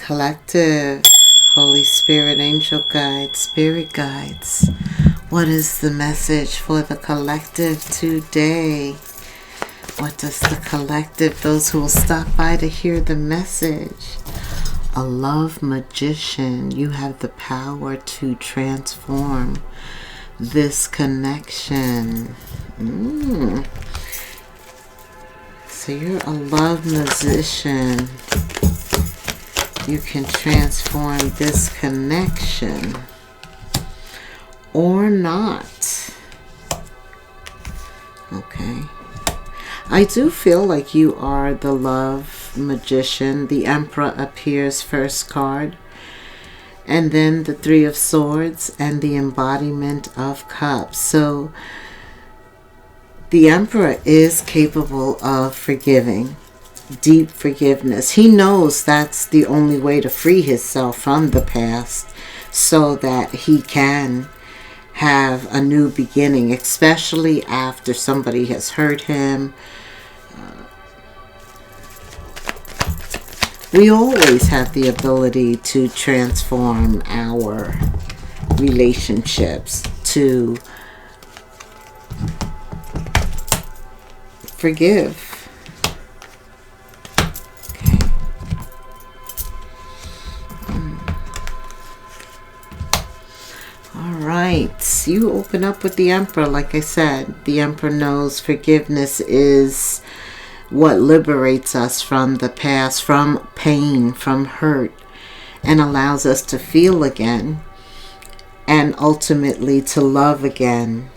Collective, Holy Spirit, angel guides, spirit guides. What is the message for the collective today? What does the collective, those who will stop by to hear the message? A love magician. You have the power to transform this connection. So you're a love musician. You can transform this connection or not. Okay. I do feel like you are the love magician. The Emperor appears first card. And then the Three of Swords and the embodiment of cups. So the Emperor is capable of forgiving. Deep forgiveness. He knows that's the only way to free himself from the past so that he can have a new beginning, especially after somebody has hurt him. We always have the ability to transform our relationships, to forgive. Right, you open up with the Emperor. Like I said, the Emperor knows forgiveness is what liberates us from the past, from pain, from hurt, and allows us to feel again and ultimately to love again.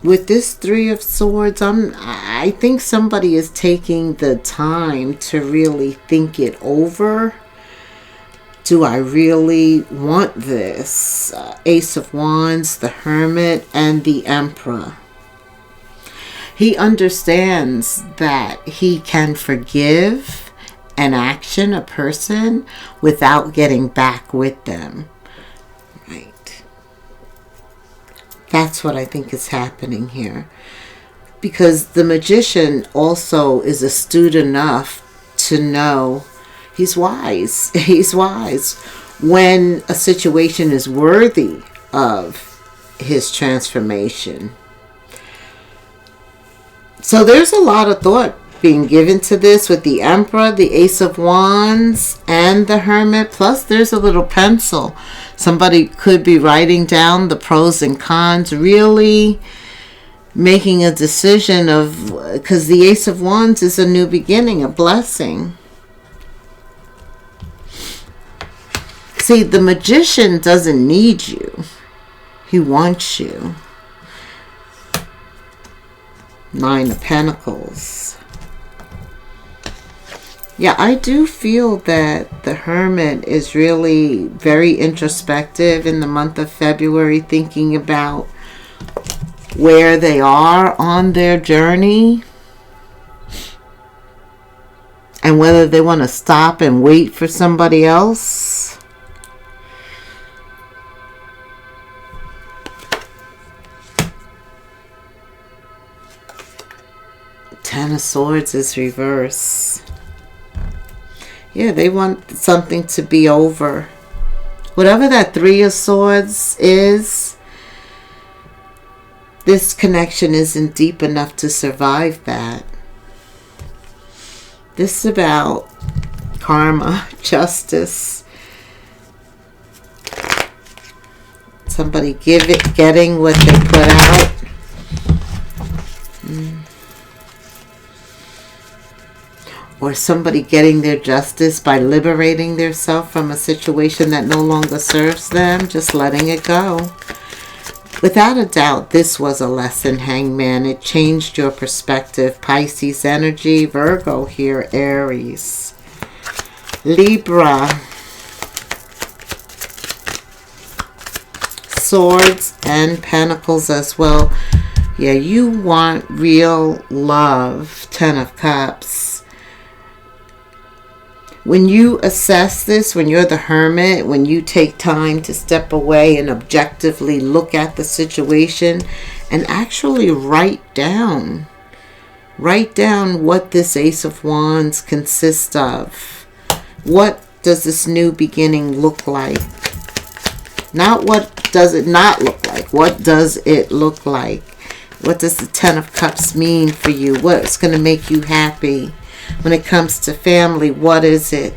With this Three of Swords, I think somebody is taking the time to really think it over. Do I really want this? Ace of Wands, the Hermit, and the Emperor. He understands that he can forgive an action, a person, without getting back with them. Right. That's what I think is happening here. Because the magician also is astute enough to know, he's wise. He's wise when a situation is worthy of his transformation. So there's a lot of thought being given to this with the Emperor, the Ace of Wands, and the Hermit. Plus there's a little pencil. Somebody could be writing down the pros and cons, really making a decision of, because the Ace of Wands is a new beginning, a blessing. See, the magician doesn't need you. He wants you. Nine of Pentacles. Yeah, I do feel that the Hermit is really very introspective in the month of February, thinking about where they are on their journey and whether they want to stop and wait for somebody else. Ten of Swords is reverse. Yeah, they want something to be over. Whatever that Three of Swords is, this connection isn't deep enough to survive that. This is about karma, justice. Somebody getting what they put out. Or somebody getting their justice by liberating themselves from a situation that no longer serves them, just letting it go. Without a doubt, this was a lesson, Hangman. It changed your perspective. Pisces energy, Virgo here, Aries. Libra. Swords and Pentacles as well. Yeah, you want real love. Ten of Cups. When you assess this, when you're the Hermit, when you take time to step away and objectively look at the situation and actually write down Write down what this Ace of Wands consists of. What does this new beginning look like? Not what does it not look like. What does it look like? What does the Ten of Cups mean for you? What's going to make you happy? When it comes to family, what is it?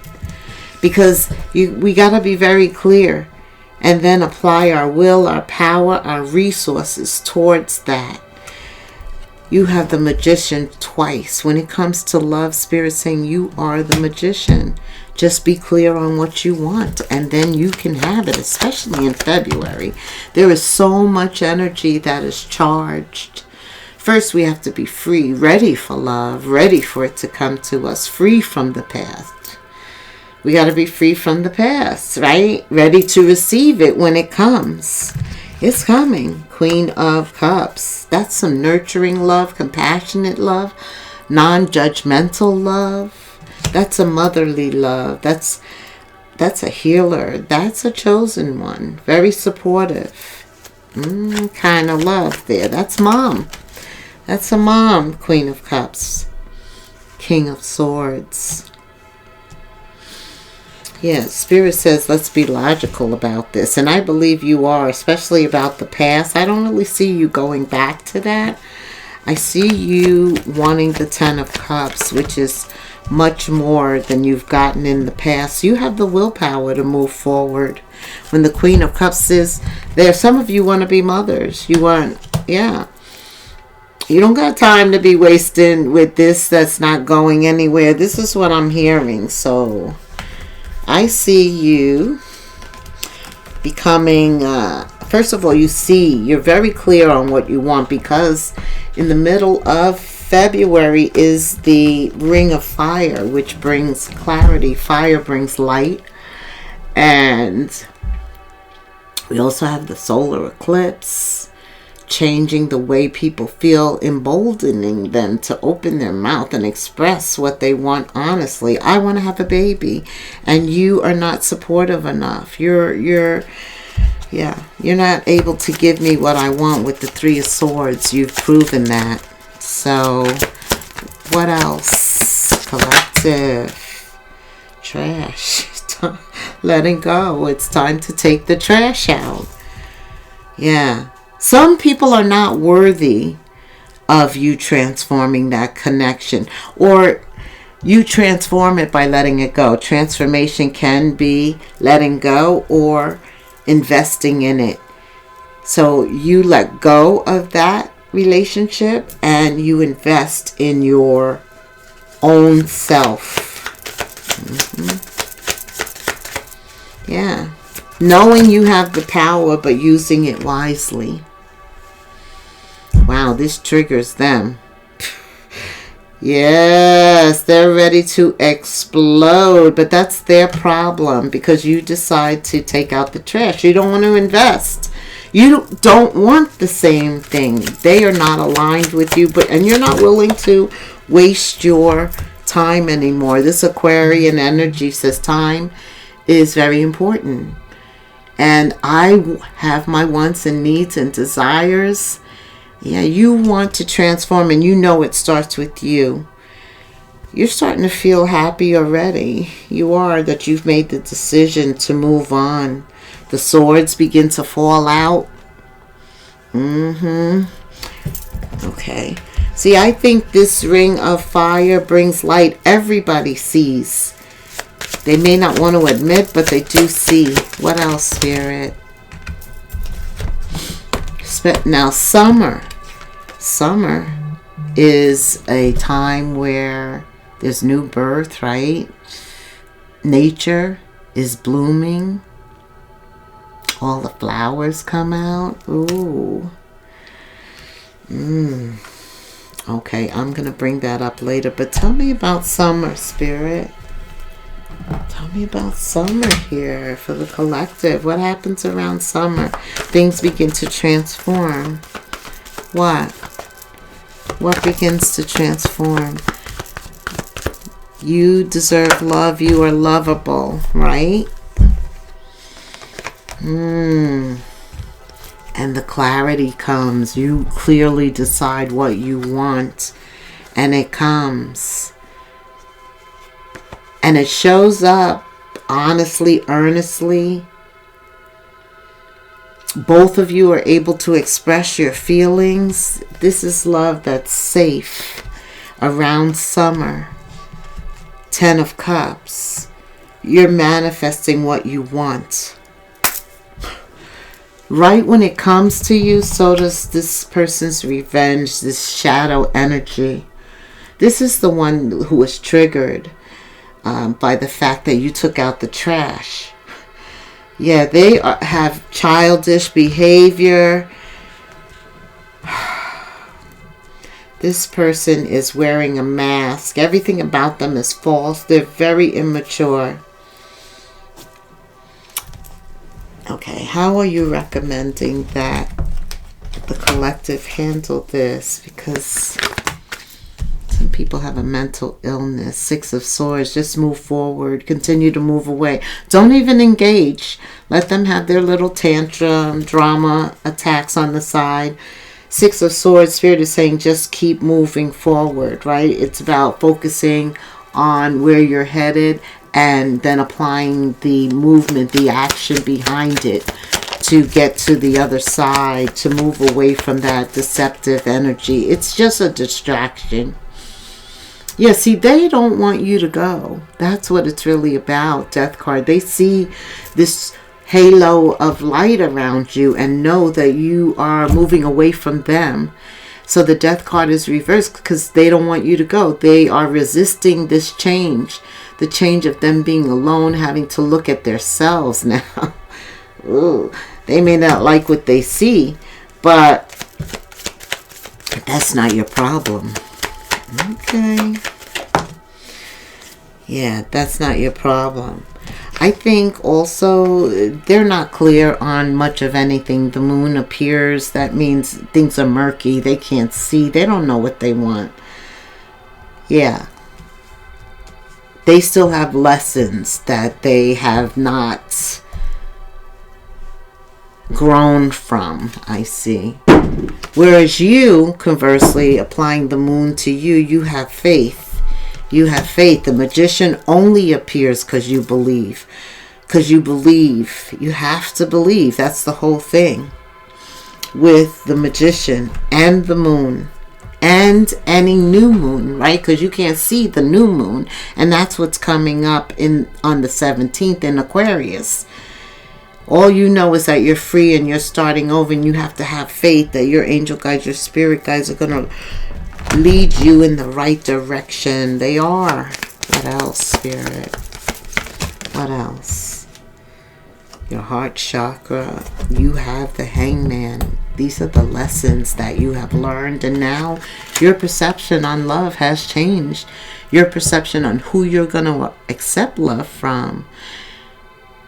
Because we got to be very clear and then apply our will, our power, our resources towards that. You have the Magician twice. When it comes to love, Spirit saying you are the Magician. Just be clear on what you want, and then you can have it, especially in February. There is so much energy that is charged. First, we have to be free, ready for love, ready for it to come to us, free from the past. We got to be free from the past, right? Ready to receive it when it comes. It's coming. Queen of Cups. That's some nurturing love, compassionate love, non-judgmental love. That's a motherly love. That's a healer. That's a chosen one. Very supportive. Kind of love there. That's mom. That's a mom, Queen of Cups. King of Swords. Yeah, Spirit says let's be logical about this. And I believe you are, especially about the past. I don't really see you going back to that. I see you wanting the Ten of Cups, which is much more than you've gotten in the past. You have the willpower to move forward. When the Queen of Cups is there, some of you want to be mothers. You want, yeah. You don't got time to be wasting with this that's not going anywhere. This is what I'm hearing. So I see you becoming, first of all, you're very clear on what you want, because in the middle of February is the Ring of Fire, which brings clarity. Fire brings light. And we also have the solar eclipse, changing the way people feel, emboldening them to open their mouth and express what they want honestly. I want to have a baby, and you are not supportive enough. You're not able to give me what I want with the Three of Swords. You've proven that. So, what else? Collective. Trash. Letting go. It's time to take the trash out. Yeah. Some people are not worthy of you transforming that connection. Or you transform it by letting it go. Transformation can be letting go or investing in it. So you let go of that relationship and you invest in your own self. Yeah. Knowing you have the power but using it wisely. Wow, this triggers them. Yes, they're ready to explode, but that's their problem because you decide to take out the trash. You don't want to invest. You don't want the same thing. They are not aligned with you, and you're not willing to waste your time anymore. This Aquarian energy says time is very important. And I have my wants and needs and desires. Yeah, you want to transform, and you know it starts with you. You're starting to feel happy already. You are, that you've made the decision to move on. The swords begin to fall out. Okay. See, I think this Ring of Fire brings light. Everybody sees. They may not want to admit, but they do see. What else, Spirit? Now, summer. Summer is a time where there's new birth, right? Nature is blooming. All the flowers come out. Ooh. Okay, I'm going to bring that up later. But tell me about summer, Spirit. Tell me about summer here for the collective. What happens around summer? Things begin to transform. What? What begins to transform? You deserve love. You are lovable, right? And the clarity comes. You clearly decide what you want. And it comes. And it shows up honestly, earnestly. Both of you are able to express your feelings. This is love that's safe around summer. 10 of Cups. You're manifesting what you want. Right when it comes to you, so does this person's revenge, this shadow energy. This is the one who was triggered by the fact that you took out the trash. Yeah, they have childish behavior. This person is wearing a mask. Everything about them is false. They're very immature. Okay, how are you recommending that the collective handle this? Because some people have a mental illness. 6 of Swords. Just move forward. Continue to move away. Don't even engage. Let them have their little tantrum, drama, attacks on the side. 6 of Swords. Spirit is saying just keep moving forward, right? It's about focusing on where you're headed and then applying the movement, the action behind it to get to the other side, to move away from that deceptive energy. It's just a distraction. Yeah, see, they don't want you to go. That's what it's really about, Death card. They see this halo of light around you and know that you are moving away from them. So the Death card is reversed because they don't want you to go. They are resisting this change. The change of them being alone, having to look at themselves now. Ooh, they may not like what they see, but that's not your problem. Okay. Yeah, that's not your problem. I think also they're not clear on much of anything. The moon appears. That means things are murky. They can't see. They don't know what they want. Yeah. They still have lessons that they have not grown from, I see. Whereas you, conversely, applying the moon to you, you have faith. You have faith. The Magician only appears because you believe. Because you believe. You have to believe. That's the whole thing. With the Magician and the moon. And any new moon, right? Because you can't see the new moon. And that's what's coming up on the 17th in Aquarius. All you know is that you're free and you're starting over, and you have to have faith that your angel guides, your spirit guides are going to lead you in the right direction. They are. What else, Spirit? What else? Your heart chakra. You have the Hangman. These are the lessons that you have learned, and now your perception on love has changed. Your perception on who you're going to accept love from.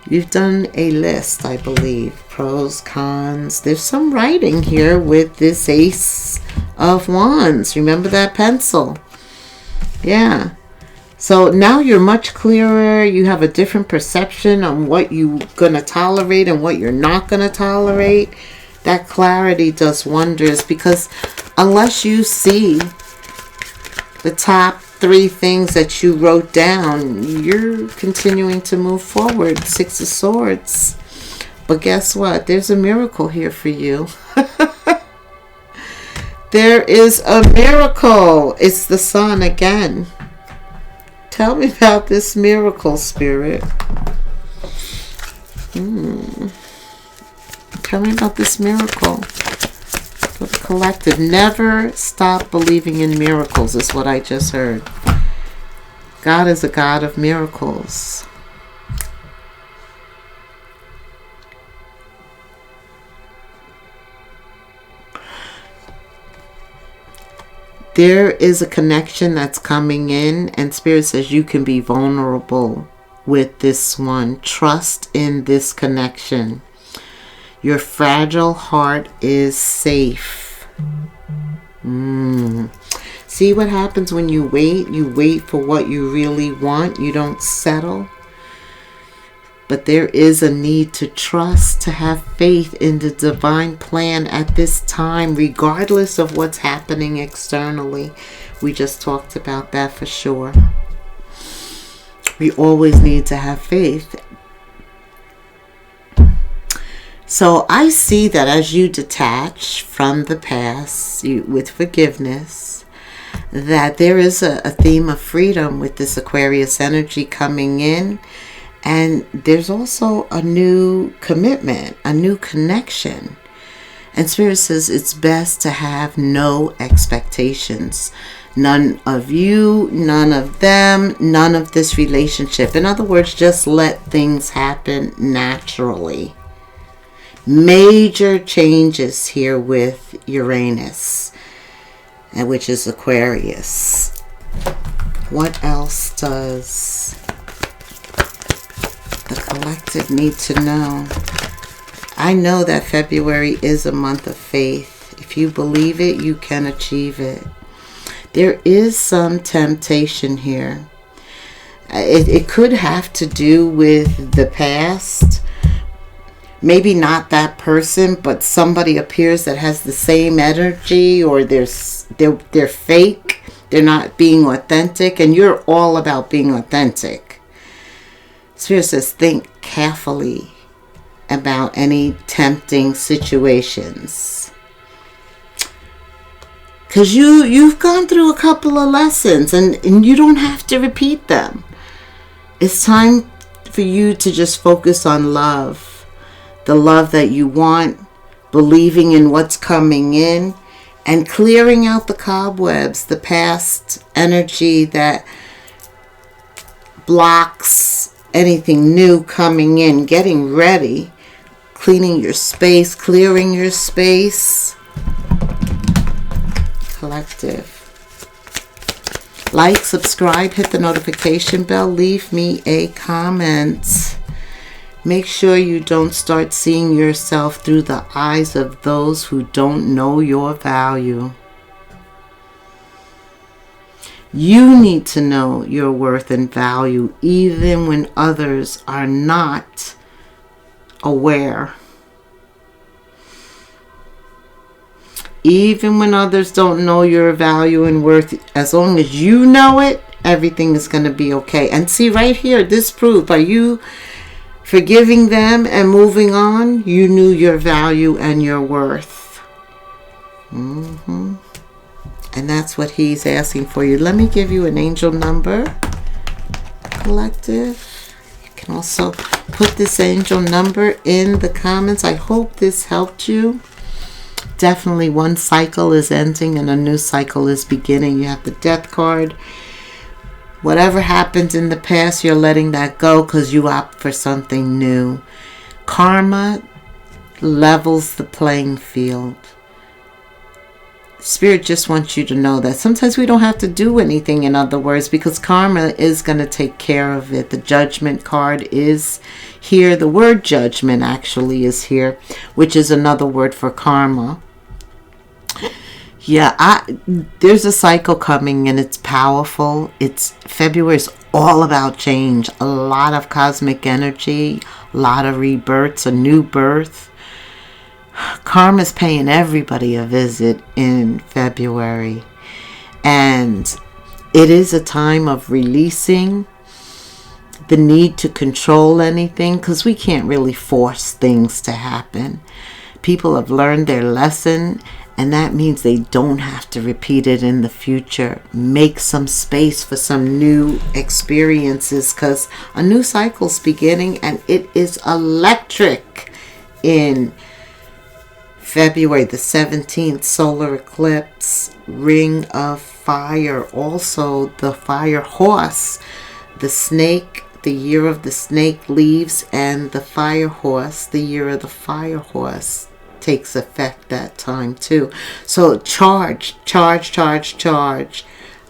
You've done a list, I believe. Pros, cons. There's some writing here with this Ace of Wands. Remember that pencil? Yeah. So now you're much clearer. You have a different perception on what you're going to tolerate and what you're not going to tolerate. That clarity does wonders, because unless you see the top 3 things that you wrote down, you're continuing to move forward. 6 of Swords. But guess what? There's a miracle here for you. There is a miracle. It's the Sun again. Tell me about this miracle, Spirit. Tell me about this miracle. For the collective. Never stop believing in miracles is what I just heard. God is a God of miracles. There is a connection that's coming in, and Spirit says you can be vulnerable with this one. Trust in this connection. Your fragile heart is safe. See what happens when you wait? You wait for what you really want. You don't settle. but there is a need to trust, to have faith in the divine plan at this time, regardless of what's happening externally. We just talked about that for sure. We always need to have faith. So I see that as you detach from the past with forgiveness, that there is a theme of freedom with this Aquarius energy coming in. And there's also a new commitment, a new connection. And Spirit says it's best to have no expectations. None of you, none of them, none of this relationship. In other words, just let things happen naturally. Major changes here with Uranus, which is Aquarius. What else does the collective need to know? I know that February is a month of faith. If you believe it, you can achieve it. There is some temptation here. It could have to do with the past. Maybe not that person, but somebody appears that has the same energy, or they're fake. They're not being authentic, and you're all about being authentic. Spirit says think carefully about any tempting situations. Because you've gone through a couple of lessons, and you don't have to repeat them. It's time for you to just focus on love. The love that you want, believing in what's coming in, and clearing out the cobwebs, the past energy that blocks anything new coming in, getting ready, cleaning your space, clearing your space. Collective. Like, subscribe, hit the notification bell, leave me a comment. Make sure you don't start seeing yourself through the eyes of those who don't know your value. You need to know your worth and value even when others are not aware. Even when others don't know your value and worth, as long as you know it, everything is going to be okay. And see right here, this proof, by you forgiving them and moving on, you knew your value and your worth. And that's what he's asking for you. Let me give you an angel number, collective. You can also put this angel number in the comments. I hope this helped you. Definitely one cycle is ending and a new cycle is beginning. You have the Death card. Whatever happened in the past, you're letting that go because you opt for something new. Karma levels the playing field. Spirit just wants you to know that sometimes we don't have to do anything, in other words, because karma is going to take care of it. The Judgment card is here. The word judgment actually is here, which is another word for karma. Yeah, there's a cycle coming and it's powerful. February is all about change. A lot of cosmic energy, a lot of rebirths, a new birth. Karma's paying everybody a visit in February. And it is a time of releasing the need to control anything, because we can't really force things to happen. People have learned their lesson, and that means they don't have to repeat it in the future. Make some space for some new experiences, because a new cycle's beginning, and it is electric in February the 17th, solar eclipse, ring of fire. Also the fire horse, the snake, the year of the snake leaves, and the fire horse, the year of the fire horse, takes effect that time too. So charge.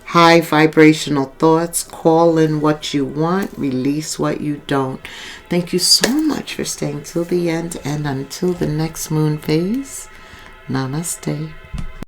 High vibrational thoughts. Call in what you want. Release what you don't. Thank you so much for staying till the end. And until the next moon phase, namaste.